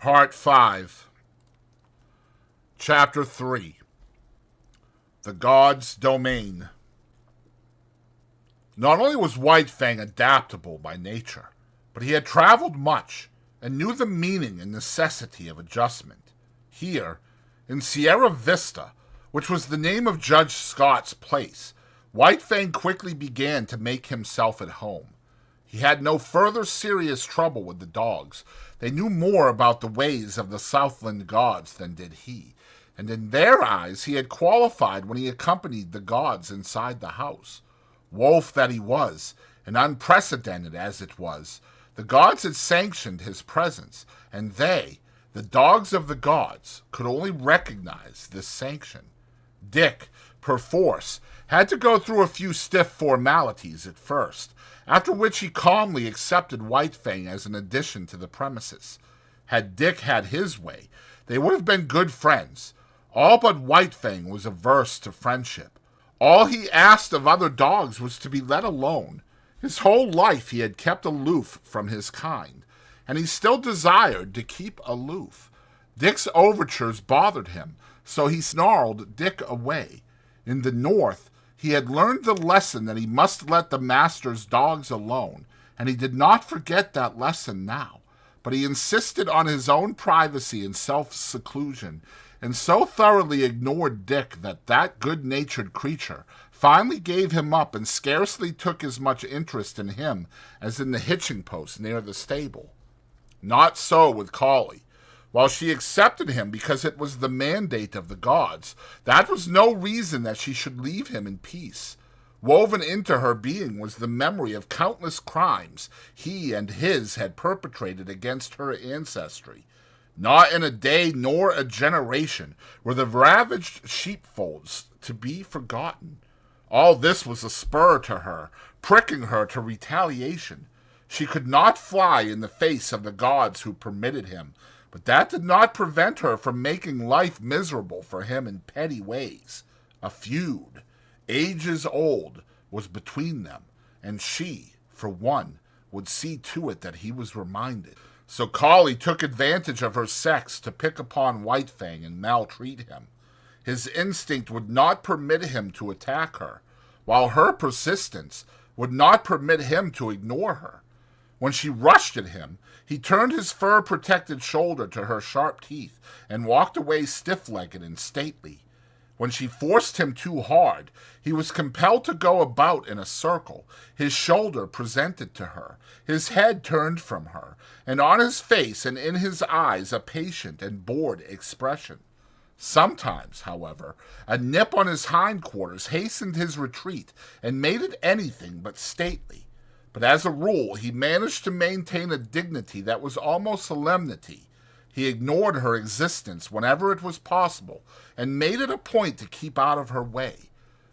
Part 5, Chapter 3, The God's Domain. Not only was White Fang adaptable by nature, but he had traveled much and knew the meaning and necessity of adjustment. Here, in Sierra Vista, which was the name of Judge Scott's place, White Fang quickly began to make himself at home. He had no further serious trouble with the dogs. They knew more about the ways of the Southland gods than did he, and in their eyes he had qualified when he accompanied the gods inside the house. Wolf that he was, and unprecedented as it was, the gods had sanctioned his presence, and they, the dogs of the gods, could only recognize this sanction. Dick, perforce, had to go through a few stiff formalities at first, after which he calmly accepted White Fang as an addition to the premises. Had Dick had his way, they would have been good friends. All but White Fang was averse to friendship. All he asked of other dogs was to be let alone. His whole life he had kept aloof from his kind, and he still desired to keep aloof. Dick's overtures bothered him, so he snarled Dick away. In the north, he had learned the lesson that he must let the master's dogs alone, and he did not forget that lesson now. But he insisted on his own privacy and self-seclusion, and so thoroughly ignored Dick that good-natured creature finally gave him up and scarcely took as much interest in him as in the hitching post near the stable. Not so with Collie. While she accepted him because it was the mandate of the gods, that was no reason that she should leave him in peace. Woven into her being was the memory of countless crimes he and his had perpetrated against her ancestry. Not in a day nor a generation were the ravaged sheepfolds to be forgotten. All this was a spur to her, pricking her to retaliation. She could not fly in the face of the gods who permitted him, but that did not prevent her from making life miserable for him in petty ways. A feud, ages old, was between them, and she, for one, would see to it that he was reminded. So Collie took advantage of her sex to pick upon White Fang and maltreat him. His instinct would not permit him to attack her, while her persistence would not permit him to ignore her. When she rushed at him, he turned his fur-protected shoulder to her sharp teeth and walked away stiff-legged and stately. When she forced him too hard, he was compelled to go about in a circle, his shoulder presented to her, his head turned from her, and on his face and in his eyes a patient and bored expression. Sometimes, however, a nip on his hindquarters hastened his retreat and made it anything but stately. But as a rule, he managed to maintain a dignity that was almost solemnity. He ignored her existence whenever it was possible, and made it a point to keep out of her way.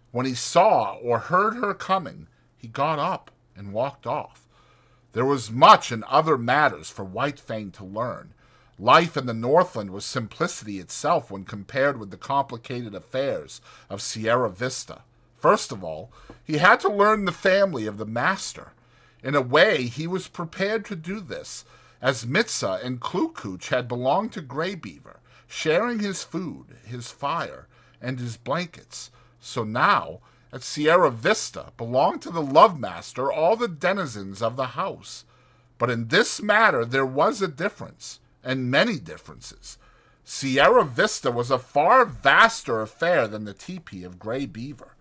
When he saw or heard her coming, he got up and walked off. There was much in other matters for White Fang to learn. Life in the Northland was simplicity itself when compared with the complicated affairs of Sierra Vista. First of all, he had to learn the family of the master. In a way, he was prepared to do this, as Mitsa and Klukooch had belonged to Grey Beaver, sharing his food, his fire, and his blankets. So now, at Sierra Vista, belonged to the Love Master all the denizens of the house. But in this matter there was a difference, and many differences. Sierra Vista was a far vaster affair than the teepee of Grey Beaver.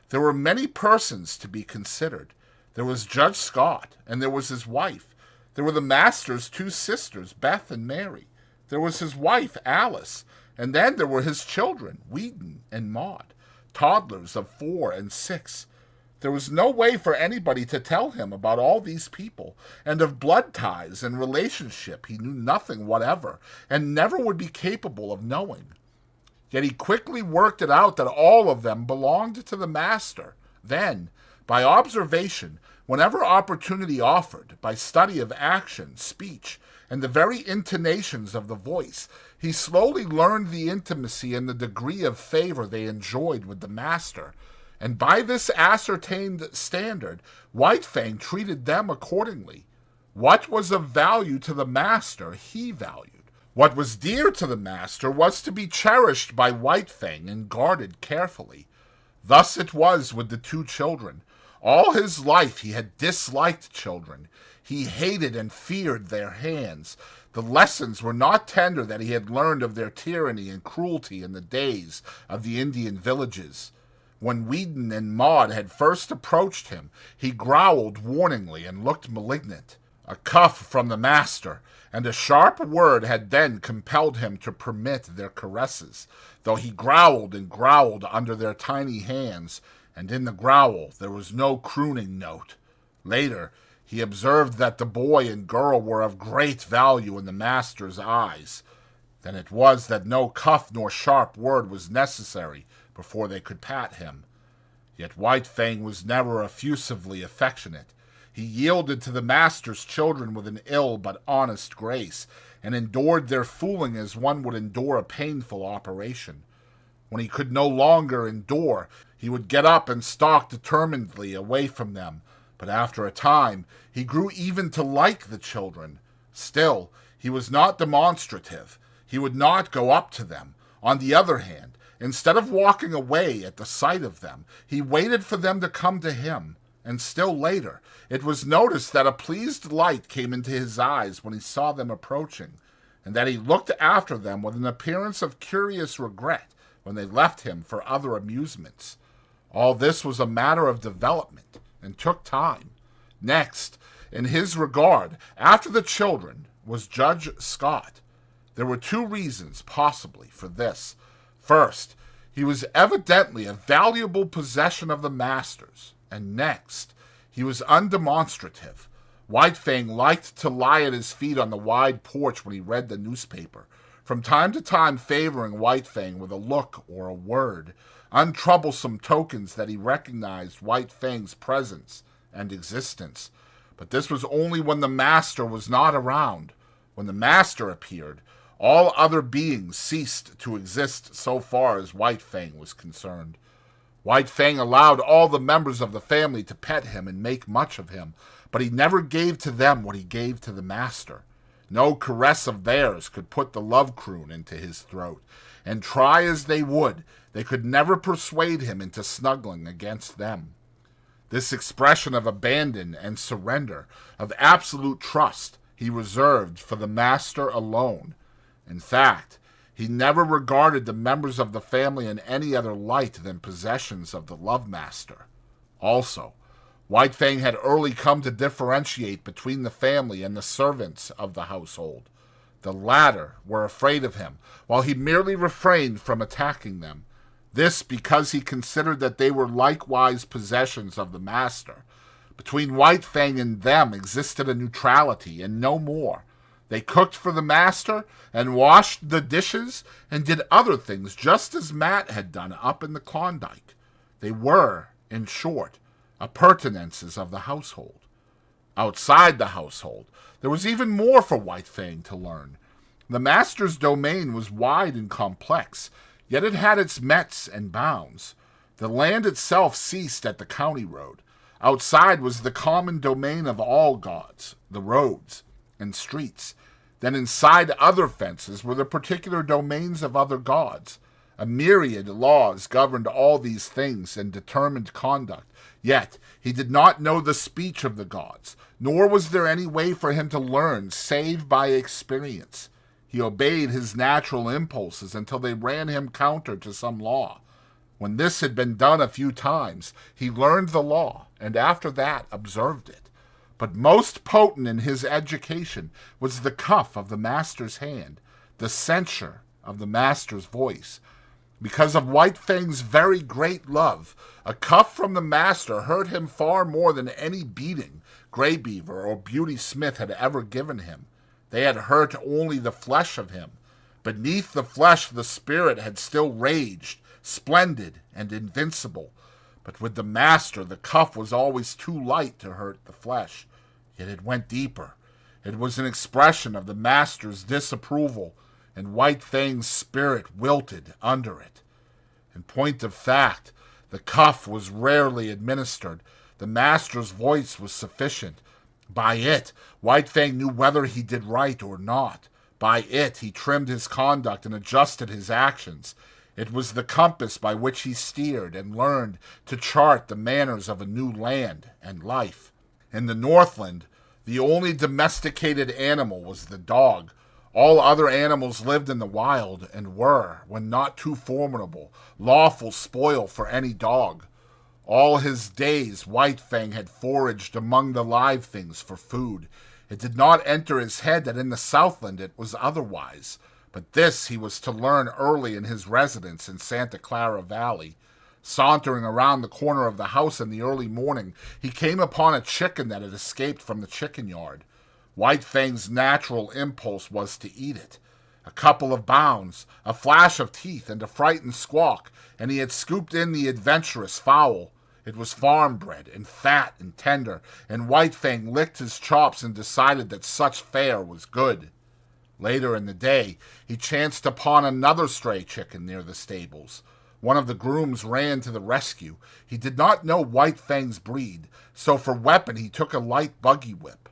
There were many persons to be considered. There was Judge Scott, and there was his wife. There were the master's two sisters, Beth and Mary. There was his wife, Alice, and then there were his children, Whedon and Maud, toddlers of 4 and 6. There was no way for anybody to tell him about all these people, and of blood ties and relationship he knew nothing whatever, and never would be capable of knowing. Yet he quickly worked it out that all of them belonged to the master. Then, by observation, whenever opportunity offered, by study of action, speech, and the very intonations of the voice, he slowly learned the intimacy and the degree of favor they enjoyed with the master, and by this ascertained standard, White Fang treated them accordingly. What was of value to the master he valued. What was dear to the master was to be cherished by White Fang and guarded carefully. Thus it was with the two children. All his life he had disliked children. He hated and feared their hands. The lessons were not tender that he had learned of their tyranny and cruelty in the days of the Indian villages. When Whedon and Maud had first approached him, he growled warningly and looked malignant. A cuff from the master, and a sharp word had then compelled him to permit their caresses, though he growled and growled under their tiny hands, and in the growl there was no crooning note. Later, he observed that the boy and girl were of great value in the master's eyes. Then it was that no cuff nor sharp word was necessary before they could pat him. Yet White Fang was never effusively affectionate. He yielded to the master's children with an ill but honest grace, and endured their fooling as one would endure a painful operation. When he could no longer endure, he would get up and stalk determinedly away from them, but after a time he grew even to like the children. Still, he was not demonstrative. He would not go up to them. On the other hand, instead of walking away at the sight of them, he waited for them to come to him. And still later, it was noticed that a pleased light came into his eyes when he saw them approaching, and that he looked after them with an appearance of curious regret when they left him for other amusements. All this was a matter of development, and took time. Next, in his regard, after the children, was Judge Scott. There were two reasons, possibly, for this. First, he was evidently a valuable possession of the master's, and next, he was undemonstrative. White Fang liked to lie at his feet on the wide porch when he read the newspaper, from time to time favoring White Fang with a look or a word, untroublesome tokens that he recognized White Fang's presence and existence. But this was only when the master was not around. When the master appeared, all other beings ceased to exist so far as White Fang was concerned. White Fang allowed all the members of the family to pet him and make much of him, but he never gave to them what he gave to the master. No caress of theirs could put the love croon into his throat, and try as they would, they could never persuade him into snuggling against them. This expression of abandon and surrender, of absolute trust, he reserved for the master alone. In fact, he never regarded the members of the family in any other light than possessions of the love master. Also, White Fang had early come to differentiate between the family and the servants of the household. The latter were afraid of him, while he merely refrained from attacking them. This because he considered that they were likewise possessions of the master. Between White Fang and them existed a neutrality, and no more. They cooked for the master, and washed the dishes, and did other things just as Matt had done up in the Klondike. They were, in short, appurtenances of the household. Outside the household, there was even more for White Fang to learn. The master's domain was wide and complex, yet it had its mets and bounds. The land itself ceased at the county road. Outside was the common domain of all gods, the roads and streets. Then inside other fences were the particular domains of other gods. A myriad laws governed all these things and determined conduct. Yet he did not know the speech of the gods, nor was there any way for him to learn save by experience. He obeyed his natural impulses until they ran him counter to some law. When this had been done a few times, he learned the law, and after that observed it. But most potent in his education was the cuff of the master's hand, the censure of the master's voice. Because of White Fang's very great love, a cuff from the master hurt him far more than any beating Grey Beaver or Beauty Smith had ever given him. They had hurt only the flesh of him. Beneath the flesh the spirit had still raged, splendid and invincible. But with the master the cuff was always too light to hurt the flesh. Yet it went deeper. It was an expression of the master's disapproval, and White Fang's spirit wilted under it. In point of fact, the cuff was rarely administered. The master's voice was sufficient. By it, White Fang knew whether he did right or not. By it he trimmed his conduct and adjusted his actions. It was the compass by which he steered and learned to chart the manners of a new land and life. In the Northland, the only domesticated animal was the dog. All other animals lived in the wild and were, when not too formidable, lawful spoil for any dog. All his days White Fang had foraged among the live things for food. It did not enter his head that in the Southland it was otherwise, but this he was to learn early in his residence in Santa Clara Valley. Sauntering around the corner of the house in the early morning, he came upon a chicken that had escaped from the chicken yard. White Fang's natural impulse was to eat it. A couple of bounds, a flash of teeth, and a frightened squawk, and he had scooped in the adventurous fowl. It was farm-bred and fat and tender, and White Fang licked his chops and decided that such fare was good. Later in the day, he chanced upon another stray chicken near the stables. One of the grooms ran to the rescue. He did not know White Fang's breed, so for weapon he took a light buggy whip.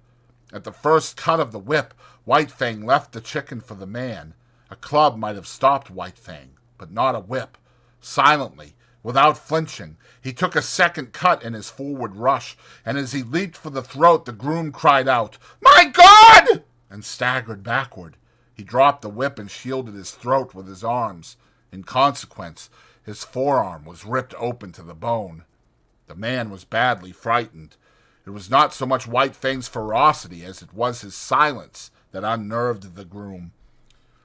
At the first cut of the whip, White Fang left the chicken for the man. A club might have stopped White Fang, but not a whip. Silently, without flinching, he took a second cut in his forward rush, and as he leaped for the throat, the groom cried out, "My God!" and staggered backward. He dropped the whip and shielded his throat with his arms. In consequence, his forearm was ripped open to the bone. The man was badly frightened. It was not so much White Fang's ferocity as it was his silence that unnerved the groom.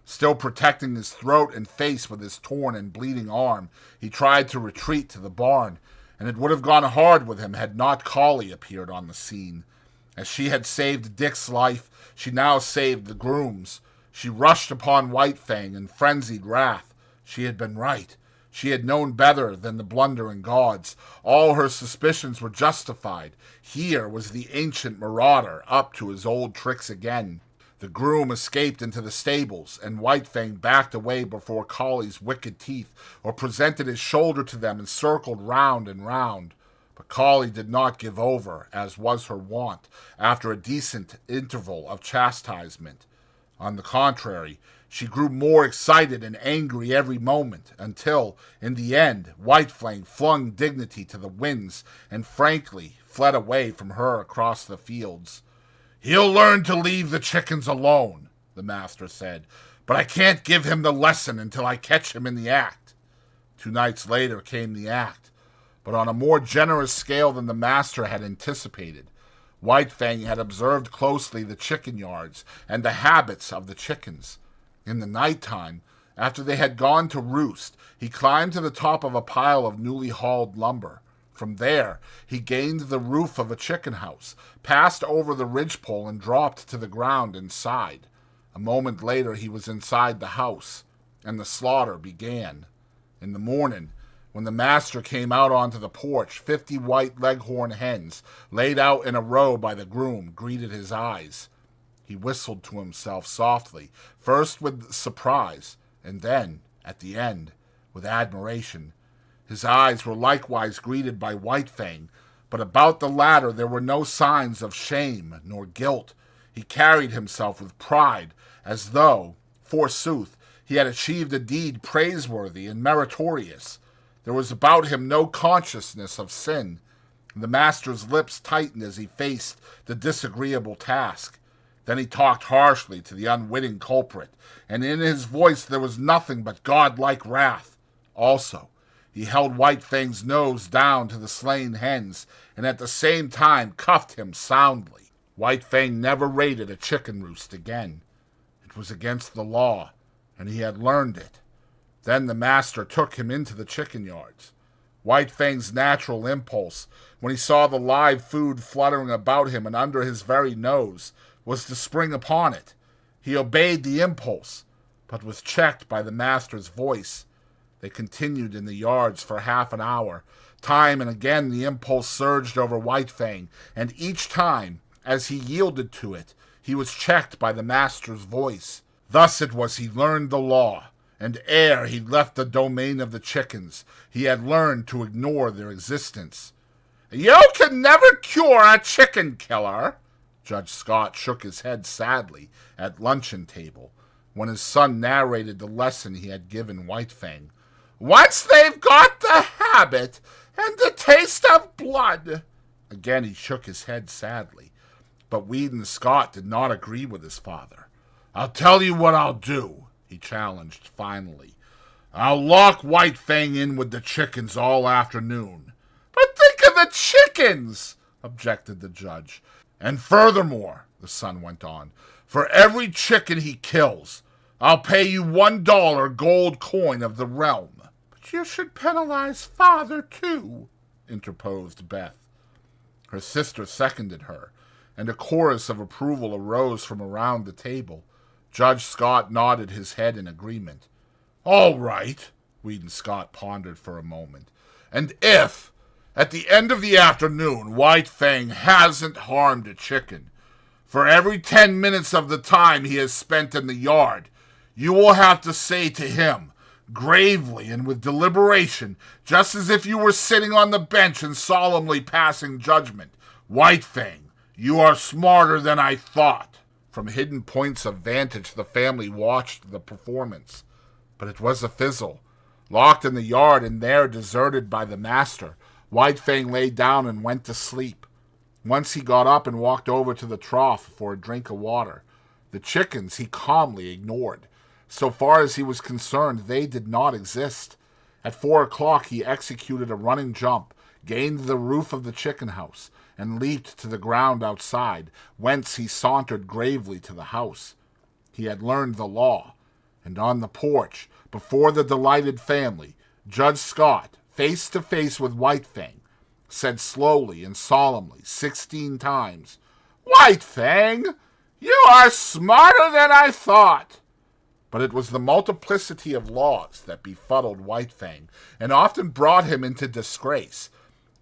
Still protecting his throat and face with his torn and bleeding arm, he tried to retreat to the barn, and it would have gone hard with him had not Collie appeared on the scene. As she had saved Dick's life, she now saved the groom's. She rushed upon White Fang in frenzied wrath. She had been right. She had known better than the blundering gods. All her suspicions were justified. Here was the ancient marauder up to his old tricks again. The groom escaped into the stables, and White Fang backed away before Collie's wicked teeth, or presented his shoulder to them and circled round and round. But Collie did not give over, as was her wont, after a decent interval of chastisement. On the contrary, she grew more excited and angry every moment, until, in the end, White Fang flung dignity to the winds and frankly fled away from her across the fields. "He'll learn to leave the chickens alone," the master said, "but I can't give him the lesson until I catch him in the act." 2 nights later came the act, but on a more generous scale than the master had anticipated. White Fang had observed closely the chicken yards and the habits of the chickens. In the night time, after they had gone to roost, he climbed to the top of a pile of newly hauled lumber. From there, he gained the roof of a chicken house, passed over the ridgepole, and dropped to the ground inside. A moment later, he was inside the house, and the slaughter began. In the morning, when the master came out onto the porch, 50 white leghorn hens, laid out in a row by the groom, greeted his eyes. He whistled to himself softly, first with surprise, and then, at the end, with admiration. His eyes were likewise greeted by White Fang, but about the latter there were no signs of shame nor guilt. He carried himself with pride, as though, forsooth, he had achieved a deed praiseworthy and meritorious. There was about him no consciousness of sin. The master's lips tightened as he faced the disagreeable task. Then he talked harshly to the unwitting culprit, and in his voice there was nothing but godlike wrath. Also, he held White Fang's nose down to the slain hens, and at the same time cuffed him soundly. White Fang never raided a chicken roost again. It was against the law, and he had learned it. Then the master took him into the chicken yards. White Fang's natural impulse, when he saw the live food fluttering about him and under his very nose, was to spring upon it. He obeyed the impulse, but was checked by the master's voice. They continued in the yards for half an hour. Time and again the impulse surged over White Fang, and each time, as he yielded to it, he was checked by the master's voice. Thus it was he learned the law, and ere he left the domain of the chickens, he had learned to ignore their existence. "You can never cure a chicken killer." Judge Scott shook his head sadly at luncheon table. when his son narrated the lesson he had given White Fang. "Once they've got the habit and the taste of blood." Again he shook his head sadly, but Weedon Scott did not agree with his father. "I'll tell you what I'll do," he challenged finally. "I'll lock White Fang in with the chickens all afternoon." "But think of the chickens," objected the judge. "And furthermore," the son went on, "for every chicken he kills, I'll pay you $1 gold coin of the realm." "But you should penalize father, too," interposed Beth. Her sister seconded her, and a chorus of approval arose from around the table. Judge Scott nodded his head in agreement. "All right," Weedon Scott pondered for a moment. "And if, at the end of the afternoon, White Fang hasn't harmed a chicken, for every 10 minutes of the time he has spent in the yard, you will have to say to him, gravely and with deliberation, just as if you were sitting on the bench and solemnly passing judgment, 'White Fang, you are smarter than I thought.'" From hidden points of vantage, the family watched the performance. But it was a fizzle. Locked in the yard and there deserted by the master, White Fang lay down and went to sleep. Once he got up and walked over to the trough for a drink of water. The chickens he calmly ignored. So far as he was concerned, they did not exist. At 4 o'clock he executed a running jump, gained the roof of the chicken house, and leaped to the ground outside, whence he sauntered gravely to the house. He had learned the law, and on the porch, before the delighted family, Judge Scott, face to face with White Fang, said slowly and solemnly 16 times, "White Fang, you are smarter than I thought." But it was the multiplicity of laws that befuddled White Fang and often brought him into disgrace.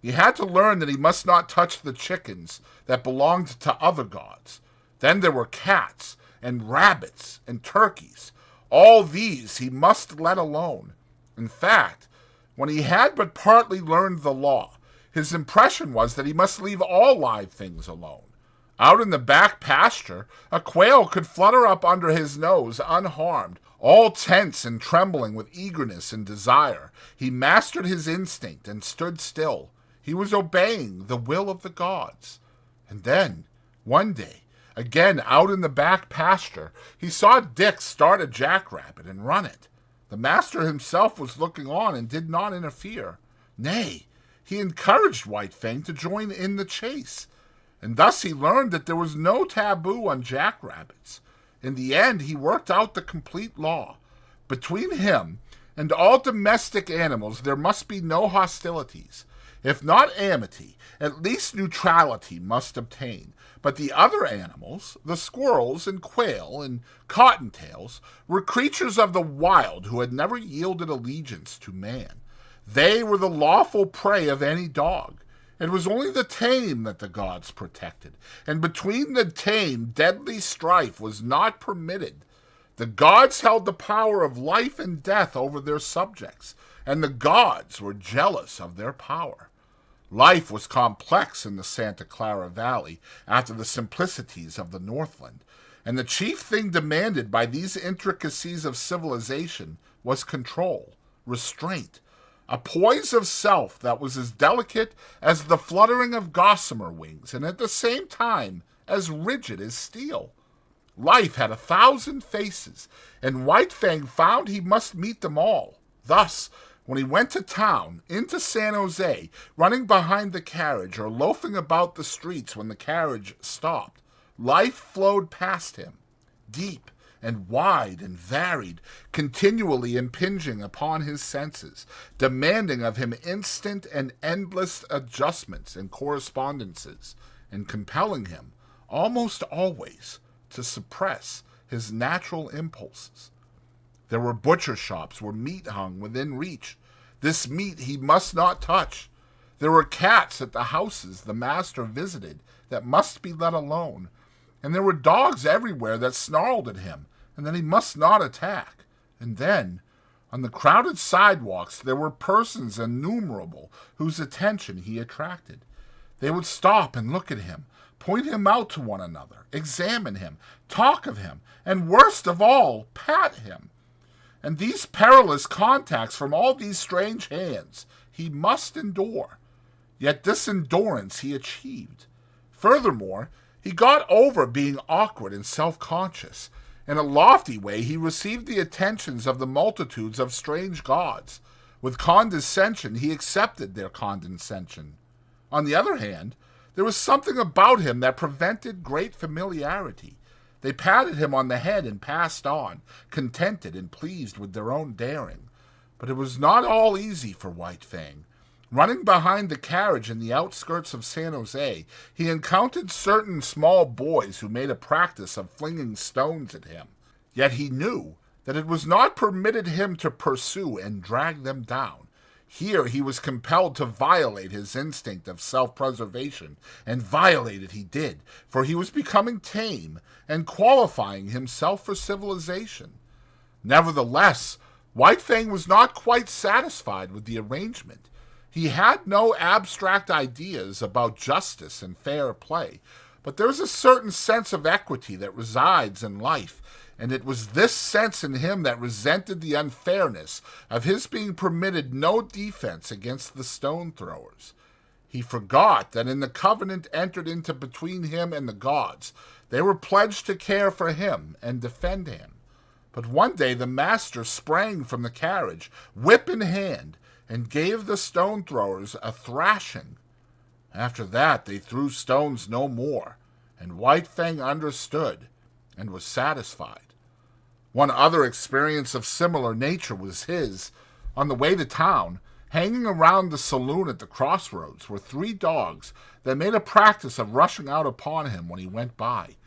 He had to learn that he must not touch the chickens that belonged to other gods. Then there were cats and rabbits and turkeys. All these he must let alone. In fact, when he had but partly learned the law, his impression was that he must leave all live things alone. Out in the back pasture, a quail could flutter up under his nose unharmed, all tense and trembling with eagerness and desire. He mastered his instinct and stood still. He was obeying the will of the gods. And then, one day, again out in the back pasture, he saw Dick start a jackrabbit and run it. The master himself was looking on and did not interfere. Nay, he encouraged White Fang to join in the chase. And thus he learned that there was no taboo on jackrabbits. In the end, he worked out the complete law. Between him and all domestic animals there must be no hostilities. If not amity, at least neutrality must obtain. But the other animals, the squirrels and quail and cottontails, were creatures of the wild who had never yielded allegiance to man. They were the lawful prey of any dog. It was only the tame that the gods protected, and between the tame deadly strife was not permitted. The gods held the power of life and death over their subjects, and the gods were jealous of their power. Life was complex in the Santa Clara Valley after the simplicities of the Northland, and the chief thing demanded by these intricacies of civilization was control, restraint, a poise of self that was as delicate as the fluttering of gossamer wings and at the same time as rigid as steel. Life had 1,000 faces, and White Fang found he must meet them all. Thus, when he went to town, into San Jose, running behind the carriage or loafing about the streets when the carriage stopped, life flowed past him, deep and wide and varied, continually impinging upon his senses, demanding of him instant and endless adjustments and correspondences, and compelling him, almost always, to suppress his natural impulses. There were butcher shops where meat hung within reach. This meat he must not touch. There were cats at the houses the master visited that must be let alone, and there were dogs everywhere that snarled at him, and that he must not attack. And then, on the crowded sidewalks, there were persons innumerable whose attention he attracted. They would stop and look at him, point him out to one another, examine him, talk of him, and worst of all, pat him. And these perilous contacts from all these strange hands he must endure. Yet this endurance he achieved. Furthermore, he got over being awkward and self-conscious. In a lofty way, he received the attentions of the multitudes of strange gods. With condescension, he accepted their condescension. On the other hand, there was something about him that prevented great familiarity. They patted him on the head and passed on, contented and pleased with their own daring. But it was not all easy for White Fang. Running behind the carriage in the outskirts of San Jose, he encountered certain small boys who made a practice of flinging stones at him. Yet he knew that it was not permitted him to pursue and drag them down. Here he was compelled to violate his instinct of self-preservation, and violate it he did, for he was becoming tame and qualifying himself for civilization. Nevertheless, White Fang was not quite satisfied with the arrangement. He had no abstract ideas about justice and fair play, but there is a certain sense of equity that resides in life, and it was this sense in him that resented the unfairness of his being permitted no defense against the stone-throwers. He forgot that in the covenant entered into between him and the gods, they were pledged to care for him and defend him. But one day the master sprang from the carriage, whip in hand, and gave the stone-throwers a thrashing. After that they threw stones no more, and White Fang understood and was satisfied. One other experience of similar nature was his. On the way to town, hanging around the saloon at the crossroads, were 3 dogs that made a practice of rushing out upon him when he went by.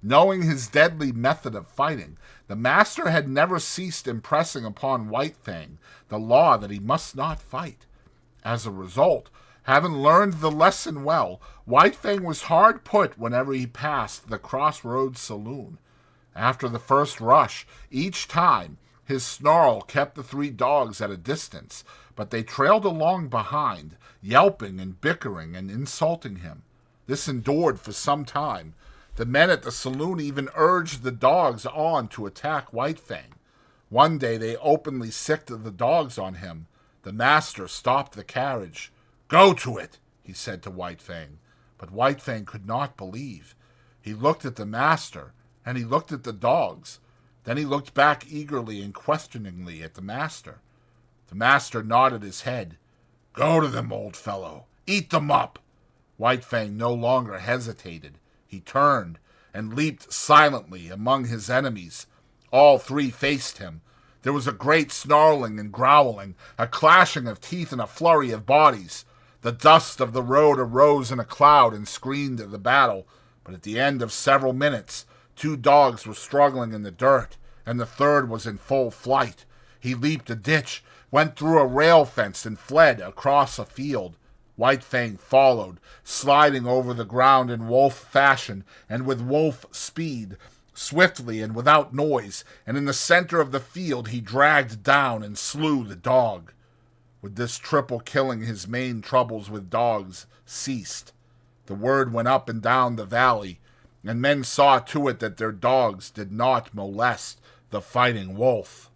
Knowing his deadly method of fighting, the master had never ceased impressing upon White Fang the law that he must not fight. As a result, having learned the lesson well, White Fang was hard put whenever he passed the crossroads saloon. After the first rush, each time, his snarl kept the 3 dogs at a distance, but they trailed along behind, yelping and bickering and insulting him. This endured for some time. The men at the saloon even urged the dogs on to attack White Fang. One day they openly sicked the dogs on him. The master stopped the carriage. "Go to it," he said to White Fang. But White Fang could not believe. He looked at the master, and he looked at the dogs. Then he looked back eagerly and questioningly at the master. The master nodded his head. "Go to them, old fellow. Eat them up." White Fang no longer hesitated. He turned and leaped silently among his enemies. All 3 faced him. There was a great snarling and growling, a clashing of teeth and a flurry of bodies. The dust of the road arose in a cloud and screened the battle, but at the end of several minutes, 2 dogs were struggling in the dirt, and the 3rd was in full flight. He leaped a ditch, went through a rail fence, and fled across a field. White Fang followed, sliding over the ground in wolf fashion and with wolf speed, swiftly and without noise, and in the center of the field he dragged down and slew the dog. With this triple killing, his main troubles with dogs ceased. The word went up and down the valley, and men saw to it that their dogs did not molest the fighting wolf.